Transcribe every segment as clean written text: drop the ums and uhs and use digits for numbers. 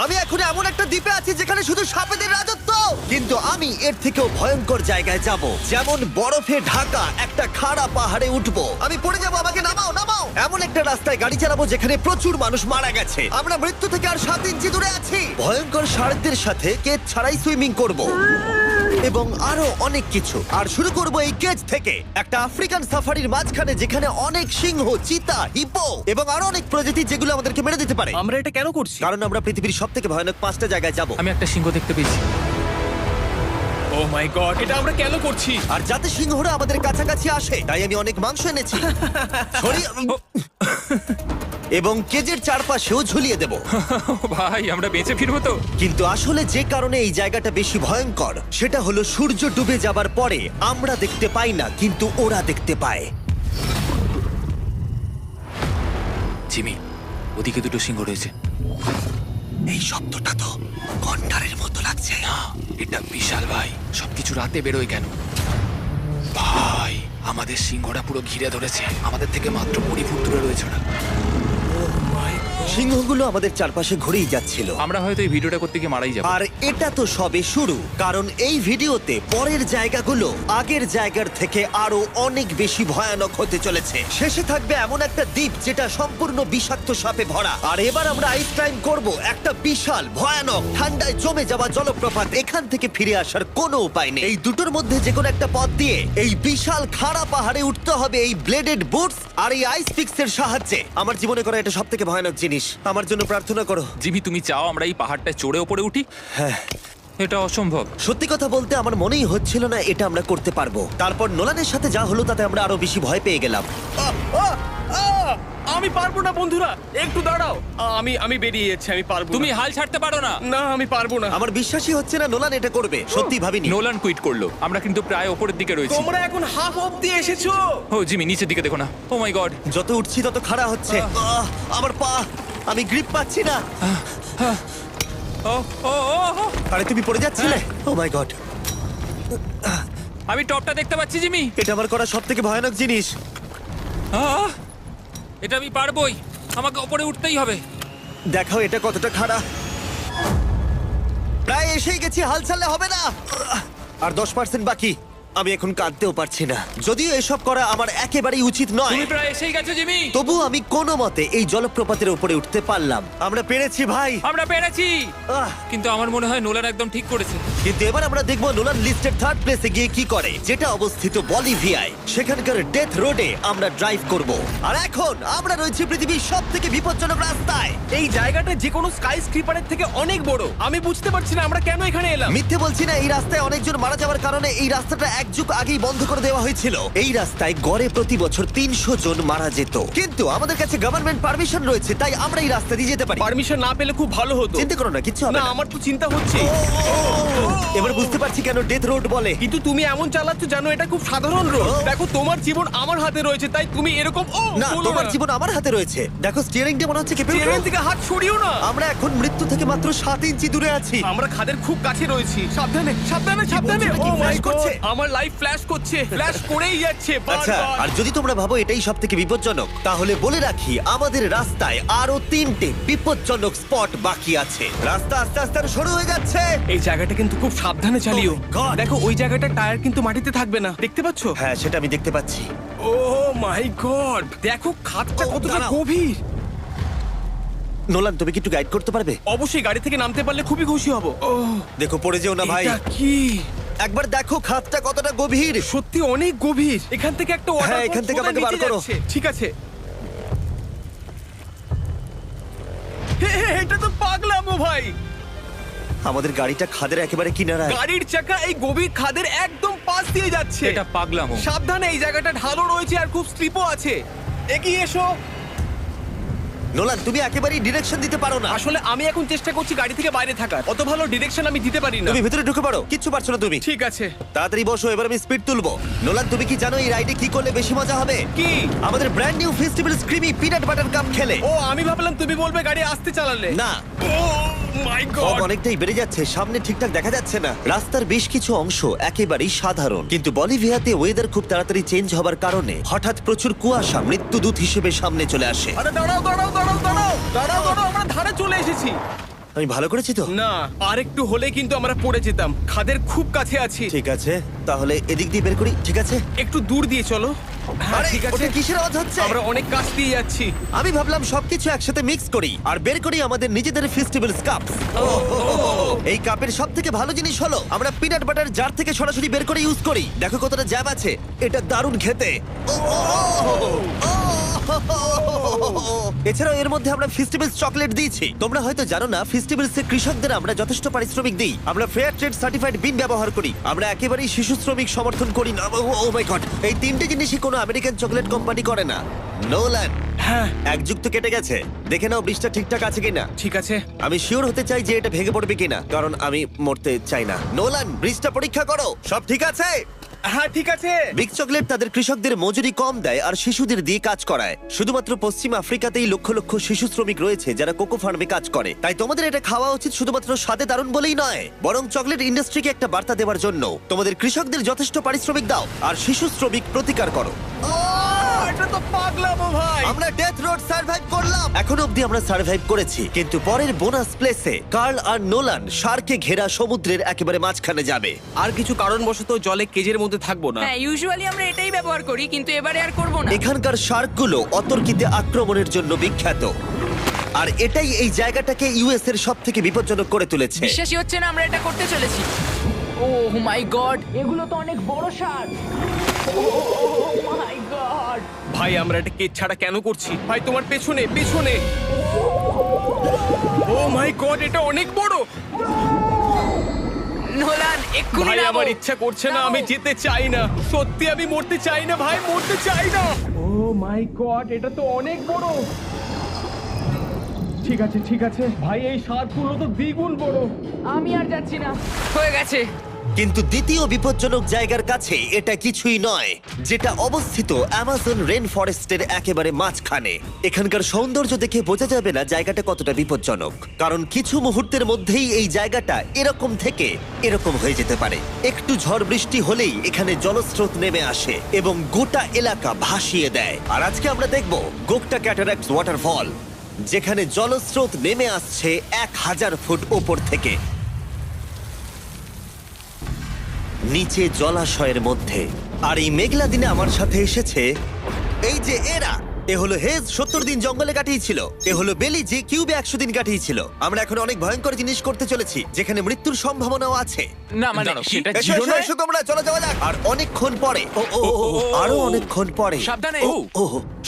আমি এখন এমন একটা দ্বীপে আছি যেখানে শুধু সাপেদের রাজত্ব, কিন্তু আমি এর থেকেও ভয়ঙ্কর জায়গায় যাব, যেমন বরফে ঢাকা একটা খাড়া পাহাড়ে উঠবো। আমি পড়ে যাবো, আমাকে নামাও নামাও। এমন একটা রাস্তায় গাড়ি চালাবো যেখানে প্রচুর মানুষ মারা গেছে। আমরা মৃত্যু থেকে আর 7 ইঞ্চি দূরে আছি। ভয়ঙ্কর শার্কদের সাথে কেজ ছাড়াই সুইমিং করব এবং আরো অনেক কিছু। আর শুরু করব এই কেজ থেকে, একটা আফ্রিকান সাফারির মাঝখানে যেখানে অনেক সিংহ, চিতা, হিপো এবং আরো অনেক প্রজাতি যেগুলো আমাদেরকে মেরে দিতে পারে। আমরা এটা কেন করছি? কারণ আমরা পৃথিবীর সব থেকে ভয়ানক 5টা জায়গায় যাব। আমি একটা সিংহ দেখতে পেয়েছি। ও মাই গড, এটা আমরা কেন করছি? আর যাতে সিংহরা আমাদের কাছাকাছি আসে তাই আমি অনেক মাংস এনেছি। এবং কেজের চারপাশেও ঝুলিয়ে দেব। ভাই আমরা বেঁচে ফিরবো তো? কিন্তু আসলে যে কারণে এই জায়গাটা বেশি ভয়ঙ্কর সেটা হলো সূর্য ডুবে যাবার পরে আমরা দেখতে পাই না, কিন্তু ওরা দেখতে পায়। জিমি, ওদিকে দুটো সিংহ রয়েছে। এই শব্দটা তো কণ্ঠারের মতো লাগছে। না, এটা বিশাল ভাই। সবকিছু রাতে বেরোয় কেন? ভাই, আমাদের সিংহটা পুরো ঘিরে ধরেছে। আমাদের থেকে মাত্র 20 ফুট দূরে রয়েছে ওরা। সিংহগুলো আমাদের চারপাশে ঘুরেই যাচ্ছিল। আমরা হয়তো এই ভিডিওটা করতে গিয়ে মারাই যাবো। আর এটা তো সবে শুরু, কারণ এই ভিডিওতে পরের জায়গাগুলো আগের জায়গার থেকে আরো অনেক বেশি ভয়ানক হতে চলেছে। শেষে থাকবে এমন একটা দ্বীপ যেটা সম্পূর্ণ বিষাক্ত সাপে ভরা। আর এবার আমরা আইস ক্লাইম্ব করব একটা বিশাল ভয়ানক ঠান্ডায় জমে যাওয়া জলপ্রপাত। এখান থেকে ফিরে আসার কোনো উপায় নেই। এই দুটোর মধ্যে যে কোনো একটা পথ দিয়ে এই বিশাল খাড়া পাহাড়ে উঠতে হবে এই ব্লেডেড বুটস আর এই আইস পিক্সের সাহায্যে। আমার জীবনে করা এটা সবথেকে ভয়ানক জিনিস। আমার জন্য প্রার্থনা করো। জিমি, তুমি চাও আমরা এই পাহাড়টা চড়ে ওপরে উঠি? হ্যাঁ, এটা অসম্ভব। সত্যি কথা বলতে আমার মনেই হচ্ছিল না এটা আমরা করতে পারবো। তারপর নোলানের সাথে যা হলো তাতে আমরা আরো বেশি ভয় পেয়ে গেলাম। আমি পারবো না বন্ধুরা, একটু দাঁড়াও। আমি বেরিয়ে যাচ্ছি, আমি পারবো তুমি না। হাল ছাড়তে পারো না। না, আমি পারবো না। আমার বিশ্বাসই হচ্ছে না নোলান এটা করবে। সত্যি ভাবিনি। নোলান কুইট করলো। আমরা কিন্তু প্রায় ওপরের দিকে রয়েছি। তোমরা এখন হাফ অবধি এসেছো। ও জিমি, নিচের দিকে দেখো না। ও মাই গড। যত উঠছি তত খাড়া হচ্ছে। আমার পা, আমি গ্রিপ পাচ্ছি না। ও ও ও ও। আরে তুমি পড়ে যাচ্ছিলে? ও মাই গড, আমি টপটা দেখতে পাচ্ছি জিমি। এটা আমার করা সবথেকে ভয়ানক জিনিস। আহ! এটা আমি পারবোই। আমাকে ওপরে উঠতেই হবে। দেখাও এটা কতটা খাড়া। প্রায় এসেই গেছি, হাল ছাড়লে হবে না। আর 10% বাকি। আমি এখন কাঁদতেও পারছি না, যদিও এসব করা আমার একেবারেই উচিত নয়। তুমি প্রায় এসেই গেছো জিমি। তবু আমি কোনো মতে এই জলপ্রপাতের উপরে উঠতে পারলাম। আমরা পেরেছি ভাই। আমরা পেরেছি। আহ, কিন্তু আমার মনে হয় নোলান একদম ঠিক করেছে। কিন্তু এবার আমরা দেখবো নোলান লিস্টের 3rd প্লেসে গিয়ে কি করে, যেটা অবস্থিত বলিভিয়ায়। সেখানকার ডেথ রোডে আমরা ড্রাইভ করব। আর এখন আমরা রয়েছি পৃথিবীর সবথেকে বিপজ্জনক রাস্তায়। এই জায়গাটা যে কোনো স্কাই স্ক্রিপারের থেকে অনেক বড়। আমি বুঝতে পারছি না আমরা কেন এখানে এলাম। মিথ্যে বলছি না, এই রাস্তায় অনেকজন মারা যাওয়ার কারণে এই রাস্তাটা 1 যুগ আগেই বন্ধ করে দেওয়া হয়েছিল। এই রাস্তায় গড়ে প্রতি বছর 300 জন মারা যেত, কিন্তু আমাদের কাছে গভর্নমেন্ট পারমিশন রয়েছে, তাই আমরা এই রাস্তা দিয়ে যেতে পারি। পারমিশন না পেলে খুব ভালো হতো। চিন্তা করো না, কিচ্ছু হবে না, না। আমার তো চিন্তা হচ্ছে। এবার বুঝতে পারছি কেন ডেথ রোড বলে। কিন্তু তুমি এমন চালাচ্ছ জানো এটা খুব সাধারণ রোড। ও। দেখো তোমার জীবন আমার হাতে রয়েছে, তাই তুমি এরকম না, তোমার জীবন আমার হাতে রয়েছে। দেখো স্টিয়ারিংটা মনে হচ্ছে কেঁপে উঠলো। থেকে হাত সরিও না। আমরা এখন মৃত্যু থেকে মাত্র 7 ইঞ্চি দূরে আছি। আমরা খাদের খুব কাছে রয়েছি। সাবধানে সাবধানে সাবধানে। বলছো, এটা কি ও মাই flash করছে? গড, আমার লাইফ ফ্ল্যাশ করছে, ফ্ল্যাশ করেই যাচ্ছে আচ্ছা, বারবার। আর যদি তোমরা ভাবো এটাই সব থেকে বিপজ্জনক, তাহলে বলে রাখি আমাদের রাস্তায় আরো 3টে বিপজ্জনক স্পট বাকি আছে। রাস্তা আস্তে আস্তে আরো সরু হয়ে যাচ্ছে। এই জায়গাটা কিন্তু খুব সাবধানে চালিও। Oh my God! দেখো ওই জায়গাটার টায়ার কিন্তু মাটিতে থাকবে না, দেখতে পাচ্ছো? হ্যাঁ, সেটা আমি দেখতে পাচ্ছি। ও মাই গড, দেখো খাদটা ও, কতটা দাঁড়াও। গভীর। নোলান, তুমি কি একটু গাইড করতে পারবে? অবশ্যই, গাড়ি থেকে নামতে পারলে খুবই খুশি হব। ও দেখো পড়ে যেও না ভাই। এটা কি? একবার দেখো খাতটা কতটা গভীর। সত্যি অনেক গভীর। এখান থেকে একটা ওয়াটার হ্যাঁ, এখান থেকে আমাকে বার করো। ঠিক আছে। এটা তো পাগলামো ভাই। আমাদের গাড়িটা খাদের একেবারে কিনারায়। গাড়ির চাকা এই গভীর খাদের একদম পাশ দিয়ে যাচ্ছে। এটা পাগলামো। সাবধানে, এই জায়গাটা ঢালও রয়েছে আর খুব স্লিপও আছে। এগিয়ে এসো। নোলান, তুমি একেবারেই ডিরেকশন দিতে পারো না। আসলে আমি এখন চেষ্টা করছি গাড়ি থেকে বাইরে থাকার। অত ভালো ডিরেকশন আমি দিতে পারি না। তুমি ভিতরে ঢুকে পড়ো, কিচ্ছু পারছো না তুমি। ঠিক আছে। তাড়াতাড়ি বসো, এবার আমি স্পিড তুলবো। নোলান, তুমি কি জানো এই রাইডে কি করলে বেশি মজা হবে? কি? আমাদের brand new festival creamy peanut butter cup খেলে। ও, আমি ভাবলাম তুমি বলবে গাড়ি আসতে চালালে। না, ও মাই ফগ গড। অনেকটাই বেড়ে যাচ্ছে, সামনে ঠিকঠাক দেখা যাচ্ছে না। রাস্তার বেশ কিছু অংশ একেবারেই সাধারণ, কিন্তু বলিভিয়াতে ওয়েদার খুব তাড়াতাড়ি চেঞ্জ হবার কারণে হঠাৎ প্রচুর কুয়াশা মৃত্যুদূত হিসেবে সামনে চলে আসে। আরে দাঁড়াও দাঁড়াও দাঁড়াও দাঁড়াও দাঁড়াও দাঁড়াও, আমরা ধারে চলে এসেছি। আমি ভালো করেছি তো? না, আর একটু হলে কিন্তু আমরা পড়ে যেতাম। খাদের খুব কাছে আছি। ঠিক আছে, তাহলে এদিক দিয়ে বের করি। ঠিক আছে। একটু দূর দিয়ে চলো। হ্যাঁ, আরে ঠিক আছে। ওটা কিসের আওয়াজ হচ্ছে? আমরা অনেক কাছ দিয়ে যাচ্ছি। আমি ভাবলাম সবকিছু একসাথে মিক্স করি আর বের করি আমাদের নিজেদের ফেস্টিভ্যাল কাপ। এই কাপের সব থেকে ভালো জিনিস হলো আমরা পিনাট বাটার জার থেকে সরাসরি বের করে ইউজ করি। দেখো কতটা জ্যাব আছে, এটা দারুণ খেতে। এছাড়াও এর মধ্যে আমরা ফেস্টিভ্যালস চকলেট দিয়েছি। তোমরা হয়তো জানো না, ফেস্টিভ্যালস এর কৃষকদের আমরা যথেষ্ট পারিশ্রমিক দিই। আমরা ফেয়ার ট্রেড সার্টিফাইড বিন ব্যবহার করি। আমরা একেবারেই শিশু শ্রমিক সমর্থন করি না। ও মাই গড, এই তিনটে জিনিসই কোনো আমেরিকান চকলেট কোম্পানি করে না। নোলান, হ্যাঁ, এক যুগ তো কেটে গেছে, দেখে নাও ব্রিজটা ঠিকঠাক আছে কিনা। ঠিক আছে। আমি শিওর হতে চাই যে এটা ভেঙে পড়বে কিনা, কারণ আমি মরতে চাই না। নোলান, ব্রিজটা পরীক্ষা করো, সব ঠিক আছে? হ্যাঁ, ঠিক আছে। বিগ চকলেট তাদের কৃষকদের মজুরি কম দেয় আর শিশুদের দিয়ে কাজ করায়। শুধুমাত্র পশ্চিম আফ্রিকাতেই লক্ষ লক্ষ শিশু শ্রমিক রয়েছে যারা কোকো ফার্মে কাজ করে। তাই তোমাদের এটা খাওয়া উচিত শুধুমাত্র স্বাদে দারুণ বলেই নয়, বরং চকলেট ইন্ডাস্ট্রিকে একটা বার্তা দেওয়ার জন্য। তোমাদের কৃষকদের যথেষ্ট পারিশ্রমিক দাও আর শিশু শ্রমিক প্রতিকার করো। এটা তো পাগলামো ভাই। আমরা ডেথ রোড সার্ভাইভ করলাম। এখনো অবধি আমরা সার্ভাইভ করেছি, কিন্তু পরের বোনাস প্লেসে কার্ল আর নোলান শার্কে ঘেরা সমুদ্রের একেবারে মাঝখানে যাবে। আর কিছু কারণবশত জলে কেজের মধ্যে থাকবো না। হ্যাঁ, ইউজুয়ালি আমরা এটাই ব্যবহার করি, কিন্তু এবারে আর করব না। এখানকার শার্কগুলো অতর্কিতে আক্রমণের জন্য বিখ্যাত, আর এটাই এই জায়গাটাকে ইউএস এর সব থেকে বিপজ্জনক করে তুলেছে। বিশ্বাসই হচ্ছে না আমরা এটা করতে চলেছি। ও মাই গড, এগুলো তো অনেক বড় শার্ক। ও মাই গড। ভাই, আমরা এটা কেজ ছাড়া কেন করছি? ভাই, তোমার পেছনে পেছনে। ও মাই গড, এটা অনেক বড়। নোলান, এক্ষুনি ভাই, নামো। আমার ইচ্ছা করছে না, আমি যেতে চাই না। সত্যি আমি মরতে চাই না ভাই, মরতে চাই না। ও মাই গড, এটা তো অনেক বড়। ঠিক আছে, ঠিক আছে ভাই, এই শার্কগুলো তো দ্বিগুণ বড়। আমি আর যাচ্ছি না, হয়ে গেছে। কিন্তু দ্বিতীয় বিপজ্জনক জায়গার কাছে এটা কিছুই নয়, যেটা অবস্থিত অ্যামাজন রেন ফরেস্টের একেবারে মাঝখানে। এখানকার সৌন্দর্য দেখে বোঝা যাবে না জায়গাটা কতটা বিপজ্জনক, কারণ কিছু মুহূর্তের মধ্যেই এই জায়গাটা এরকম থেকে এরকম হয়ে যেতে পারে। একটু ঝড় বৃষ্টি হলেই এখানে জলস্রোত নেমে আসে এবং গোটা এলাকা ভাসিয়ে দেয়। আর আজকে আমরা দেখব গোকটা ক্যাটারাক্ট ওয়াটারফল, যেখানে জলস্রোত নেমে আসছে 1000 ফুট ওপর থেকে নিচে জলাশয়ের মধ্যে। আর এই মেঘলা দিনে আমার সাথে এসেছে এই যে এরা। এ হলো হেজ, 70 দিন জঙ্গলে কাটিয়েছিল। এ হলো বেলি, যে কিউবে 100 দিন কাটিয়েছিল। আমরা এখন অনেক ভয়ঙ্কর জিনিস করতে চলেছি, যেখানে মৃত্যুর সম্ভাবনাও আছে। না মানে সেটা এসো, এসো, এসো তোমরা, চলো যাওয়া যাক। আর অনেকক্ষণ পরে আরো অনেকক্ষণ পরে সাবধানে।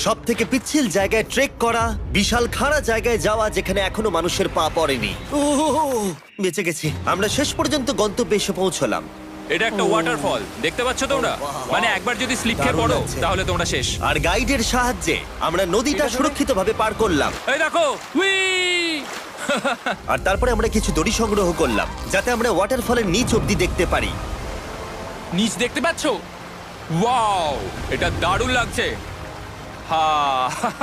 সব থেকে পিচ্ছিল জায়গায় ট্রেক করা, বিশাল খাড়া জায়গায় যাওয়া যেখানে এখনো মানুষের পা পড়েনি। বেঁচে গেছি। আমরা শেষ পর্যন্ত গন্তব্যে এসে পৌঁছলাম। এটা একটা ওয়াটারফল, দেখতে পাচ্ছ তোমরা? মানে একবার যদি স্লিপ খেয়ে দারুণ পড়ো লাগছে। তাহলে তোমরা শেষ। আর গাইডের সাহায্যে আমরা নদীটা সুরক্ষিতভাবে পার করলাম। এই দেখো, উই! আর তারপরে আমরা কিছু দড়ি সংগ্রহ করলাম, যাতে আমরা ওয়াটারফলের নিচ অব্দি দেখতে পারি। নিচ দেখতে পাচ্ছ? ওয়াও, এটা দারুণ লাগছে। হা!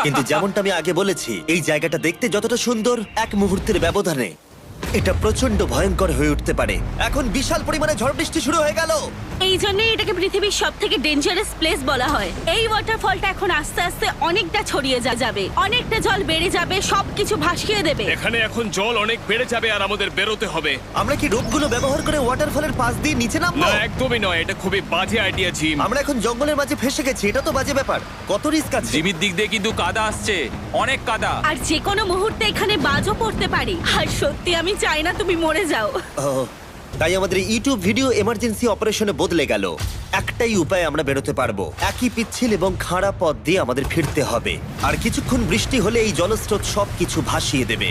কিন্তু যেমনটা আমি আগে বলেছি, এই জায়গাটা দেখতে যতটা সুন্দর, এক মুহূর্তের ব্যবধানে এটা প্রচন্ড ভয়ঙ্কর হয়ে উঠতে পারে। এখন বিশাল পরিমাণে ঝড় বৃষ্টি শুরু হয়ে গেল। এই জন্যই এটাকে পৃথিবীর সব থেকে ডেঞ্জারাস প্লেস বলা হয়। এই ওয়াটারফলটা এখন আস্তে আস্তে অনেকটা ছড়িয়ে যাবে, অনেকটা জল বেড়ে যাবে, সবকিছু ভাসিয়ে দেবে। এখানে এখন জল অনেক বেড়ে যাবে আর আমাদের বেরোতে হবে। আমরা কি রোপগুলো ব্যবহার করে ওয়াটারফলের পাশ দিয়ে নিচে নামবো? না, একদমই নয়, এটা খুবই বাজে আইডিয়া জিম। আমরা এখন জঙ্গলের মাঝে ফেসে গেছি, এটা তো বাজে ব্যাপার। কত রিস্ক আছে। জিমির দিক দিয়ে কিন্তু কাদা আসছে, অনেক কাদা। আর যে কোনো মুহূর্তে এখানে বাজও পড়তে পারি। আর সত্যি আমি চাই না তুমি মরে যাও। তাই আমাদের ইউটিউব ভিডিও এমার্জেন্সি অপারেশনে বদলে গেল। একটাই উপায় আমরা বেরোতে পারবো, একই পিচ্ছিল এবং খাড়া পথ দিয়ে আমাদের ফিরতে হবে। আর কিছুক্ষণ বৃষ্টি হলে এই জলস্রোত সবকিছু ভাসিয়ে দেবে।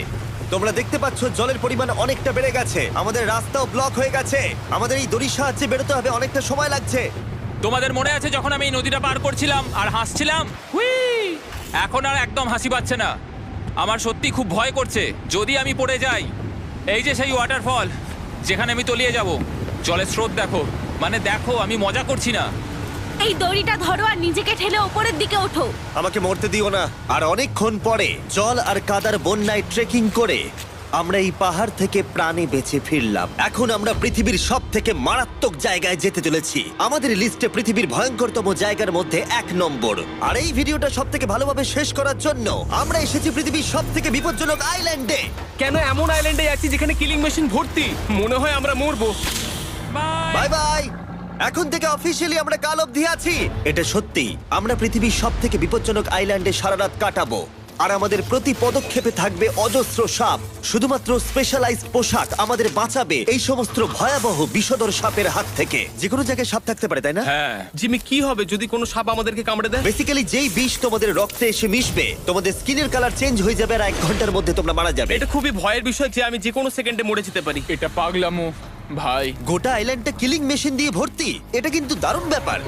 তোমরা দেখতে পাচ্ছ জলের পরিমাণ অনেকটা বেড়ে গেছে, আমাদের রাস্তাও ব্লক হয়ে গেছে। আমাদের এই দড়ির সাহায্যে বেরোতে হবে, অনেকটা সময় লাগছে। তোমাদের মনে আছে যখন আমি এই নদীটা পার করছিলাম আর হাসছিলাম? হুই! এখন আর একদম হাসি পাচ্ছে না। আমার সত্যি খুব ভয় করছে যদি আমি পড়ে যাই। এই যে সেই ওয়াটারফল, যেখানে আমি তলিয়ে যাব। জলের স্রোত দেখো, মানে দেখো, আমি মজা করছি না। এই দড়িটা ধরো আর নিজেকে ঠেলে ওপরের দিকে ওঠো। আমাকে মরতে দিও না। আর অনেকক্ষণ পরে জল আর কাদার বন্যায় ট্রেকিং করে আমরা এই পাহাড় থেকে প্রাণে বেঁচে ফিরলাম। এখন আমরা পৃথিবীর সব থেকে মারাত্মক জায়গায় যেতে চলেছি। আমাদের লিস্টে পৃথিবীর ভয়ঙ্করতম জায়গার মধ্যে 1 নম্বর। আর এই ভিডিওটা সব থেকে ভালোভাবে শেষ করার জন্য আমরা এসেছি পৃথিবীর সব থেকে বিপজ্জনক আইল্যান্ডে। কেন এমন আইল্যান্ডে যাচ্ছি যেখানে কিলিং মেশিন ভর্তি? মনে হয় আমরা মরবো। Bye bye. এখন থেকে অফিসিয়ালি আমরা কাল অবধি আছি। এটা সত্যি, আমরা পৃথিবীর সব থেকে বিপজ্জনক আইল্যান্ডে সারা রাত কাটাবো। আর আমাদের প্রতি পদক্ষেপে থাকবে অজস্র সাপ। শুধুমাত্র স্পেশালাইজড পোশাক আমাদের বাঁচাবে এই সমস্ত ভয়াবহ বিষধর সাপের হাত থেকে। যে কোনো জায়গায় সাপ থাকতে পারে, তাই না? হ্যাঁ, জিমি, কি হবে যদি কোনো সাপ আমাদেরকে কামড়ে দেয়? বেসিক্যালি যেই বিষ তোমাদের রক্তে এসে মিশবে, তোমাদের স্কিনের কালার চেঞ্জ হয়ে যাবে আর 1 ঘন্টার মধ্যে তোমরা মারা যাবে। এটা খুবই ভয়ের বিষয় যে আমি যে কোনো সেকেন্ডে মরে যেতে পারি। এটা পাগলামো ভাই। গোটা আইল্যান্ডটা কিলিং মেশিন দিয়ে ভর্তি। এটা কিন্তু দারুণ ব্যাপার।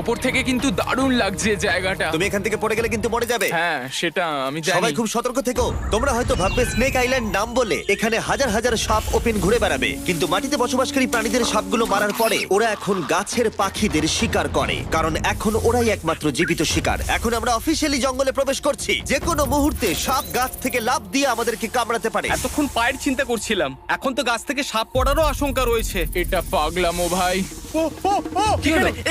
ওপর থেকে কিন্তু দারুণ লাগছে জায়গাটা। তুমি এখান থেকে পড়ে গেলে কিন্তু মরে যাবে। হ্যাঁ, সেটা আমি জানি। সবাই খুব সতর্ক থেকো। তোমরা হয়তো ভাববে স্নেক আইল্যান্ড নাম বলে এখানে হাজার হাজার সাপ ওপেন ঘুরে বেড়াবে, কিন্তু মাটিতে বসবাসকারী প্রাণীদের সাপগুলো মারার পরে ওরা এখন গাছের পাখিদের শিকার করে, কারণ এখন ওরাই একমাত্র জীবিত শিকার। এখন আমরা অফিসিয়ালি জঙ্গলে প্রবেশ করছি। যে কোনো মুহূর্তে সাপ গাছ থেকে লাফ দিয়ে আমাদেরকে কামড়াতে পারে। এতক্ষণ পায়ের চিন্তা করছিলাম, এখন তো গাছ থেকে সাপ পড়ারও আশঙ্কা রয়েছে। এটা পাগলামো ভাই। ও ও ও,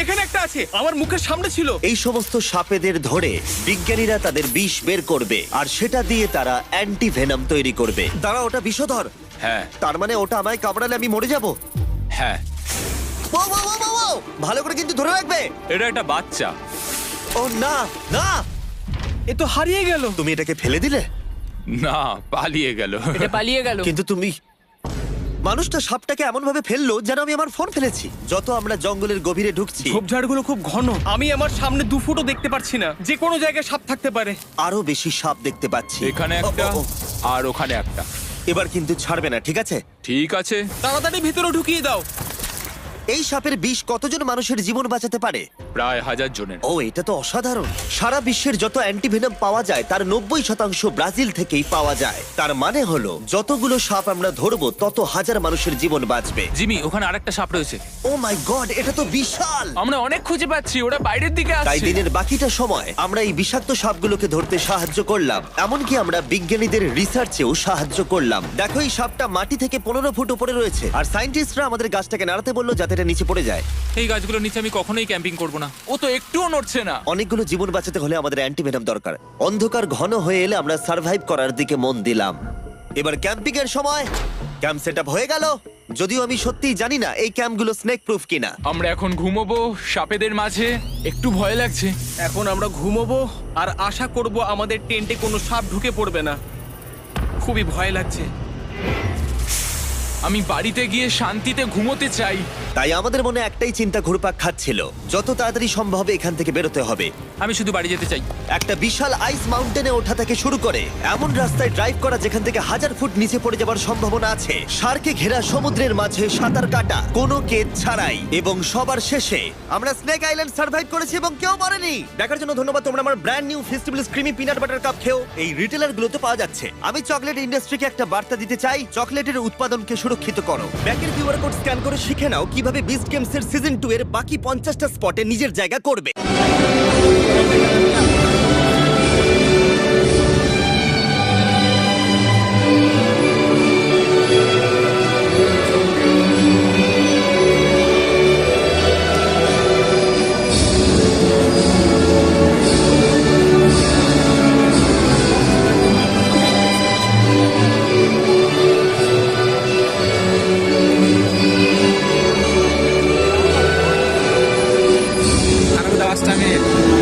এখানে একটা আছে, আমার মুখের সামনে ছিল। এই সমস্ত সাপেদের ধরে বিজ্ঞানীরা তাদের বিষ বের করবে, আর সেটা দিয়ে তারা অ্যান্টিভেনাম তৈরি করবে। দাঁড়া, ওটা বিষধর। হ্যাঁ তার মানে ওটা আমায় কামড়ালে আমি মরে যাব? হ্যাঁ, ও, ও, ও, ও, ও! ভালো করে কিন্তু ধরে রাখবে। এটা একটা বাচ্চা। ও না না, এ তো হারিয়ে গেল। তুমি এটাকে ফেলে দিলে? না, পালিয়ে গেল। এটা পালিয়ে গেল। কিন্তু তুমি, মানুষটা সাপটাকে এমন ভাবে ফেললো যেন আমি আমার ফোন ফেলেছি। যত আমরা জঙ্গলের গভীরে ঢুকছি, ঝোপঝাড়গুলো খুব ঘন, আমি আমার সামনে 2 ফুটও দেখতে পারছি না। যে কোনো জায়গায় সাপ থাকতে পারে। আরো বেশি সাপ দেখতে পাচ্ছি। এখানে ও, একটা ও, ও। আর ওখানে একটা। এবার কিন্তু ছাড়বে না, ঠিক আছে? ঠিক আছে। তাড়াতাড়ি ভিতরে ঢুকিয়ে দাও। এই সাপের বিষ কতজন মানুষের জীবন বাঁচাতে পারে? প্রায় 1000 জনের। ও, এটা তো অসাধারণ। সারা বিশ্বের যত অ্যান্টিভেনম পাওয়া যায় তার 90% ব্রাজিল থেকেই পাওয়া যায়। তার মানে হলো যতগুলো সাপ আমরা ধরবো তত হাজার মানুষের জীবন বাঁচবে। জিমি, ওখানে আরেকটা সাপ রয়েছে। ও মাই গড, এটা তো বিশাল। আমরা অনেক খুঁজে পাচ্ছি, ওরা বাইরের দিকে তাই আসছে। দিনের বাকিটা সময় আমরা এই বিষাক্ত সাপগুলোকে ধরতে সাহায্য করলাম। এমনকি আমরা বিজ্ঞানীদের রিসার্চেও সাহায্য করলাম। দেখো, এই সাপটা মাটি থেকে 15 ফুট উপরে রয়েছে, আর সায়েন্টিস্টরা আমাদের গাছটাকে নাড়াতে বললো যাতে এটা নিচে পড়ে যায়। এই গাছগুলোর নিচে আমি কখনোই ক্যাম্পিং করব না। ও তো একটুও নড়ছে না। অনেকগুলো জীবন বাঁচাতে হলে আমাদের অ্যান্টিভেনম দরকার। অন্ধকার ঘন হয়ে এলে আমরা সার্ভাইভ করার দিকে মন দিলাম। এবার ক্যাম্পিং এর সময়। ক্যাম্প সেটআপ হয়ে গেল, যদিও আমি সত্যিই জানি না এই ক্যাম্পগুলো স্নেক প্রুফ কিনা। আমরা এখন ঘুমোবো সাপেদের মাঝে। একটু ভয় লাগছে। এখন আমরা ঘুমোবো আর আশা করব আমাদের টেন্টে কোনো সাপ ঢুকে পড়বে না। খুবই ভয় লাগছে। আমি বাড়িতে গিয়ে শান্তিতে ঘুমোতে চাই। তাই আমাদের মনে একটাই চিন্তা ঘুরপাক খাচ্ছিল, যত তাড়াতাড়ি সম্ভব এখান থেকে বেরোতে হবে। আমি শুধু বাড়ি যেতে চাই। একটা বিশাল আইস মাউন্টেনে ওঠা থেকে শুরু করে এমন রাস্তায় ড্রাইভ করা যেখান থেকে 1000 ফুট নিচে পড়ে যাবার সম্ভাবনা আছে, শার্কে ঘেরা সমুদ্রের মাঝে সাঁতার কাটা কোনো কেদ ছাড়াই, এবং সবার শেষে আমরা স্নেক আইল্যান্ড সার্ভাইভ করেছি এবং কেউ মরেনি। দেখার জন্য ধন্যবাদ। তোমরা আমার brand new festival creamy peanut butter cup খেও। এই রিটেলার গুলোতে পাওয়া যাচ্ছে। আমি চকলেট ইন্ডাস্ট্রিকে একটা বার্তা দিতে চাই, চকলেটের উৎপাদনকে সুরক্ষিত করো। ব্যাকের কিউআর কোড স্ক্যান করে শিখে নাও কিভাবে বিস্ট গেমস এর সিজন 2 এর বাকি 50টা স্পটে নিজের জায়গা করবে। Another last time here.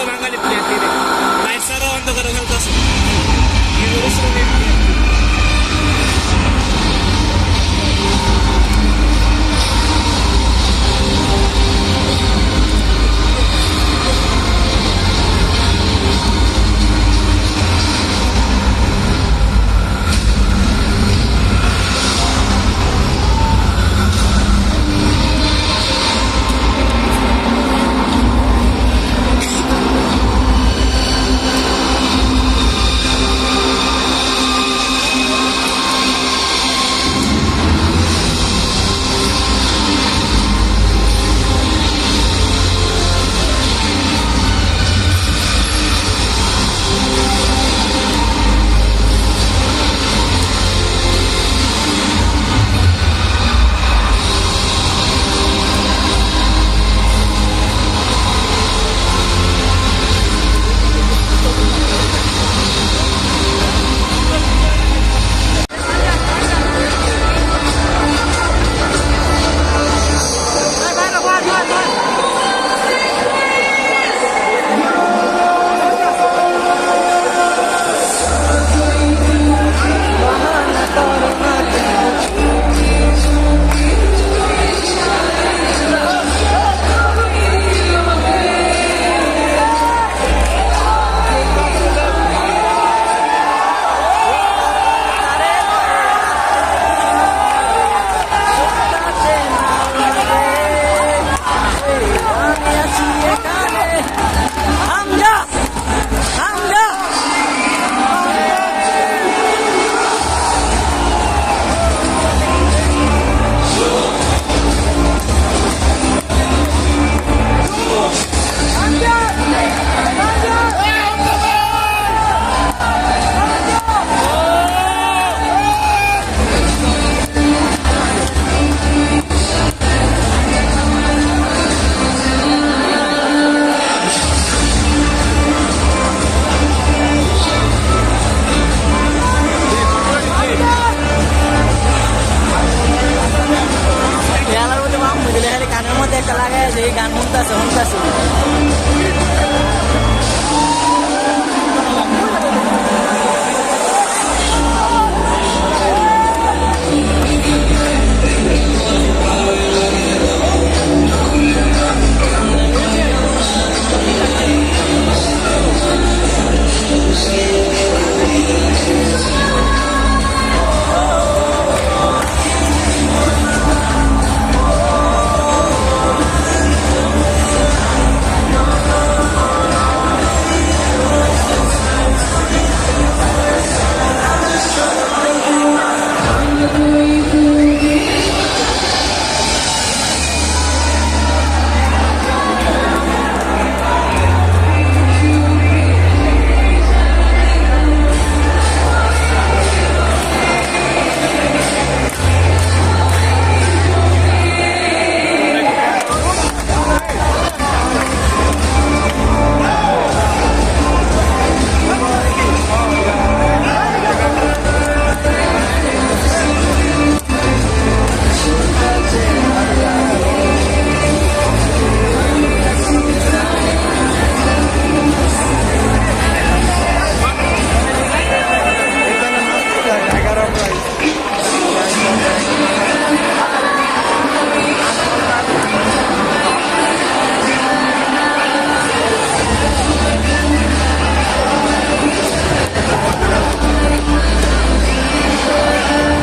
Bangali player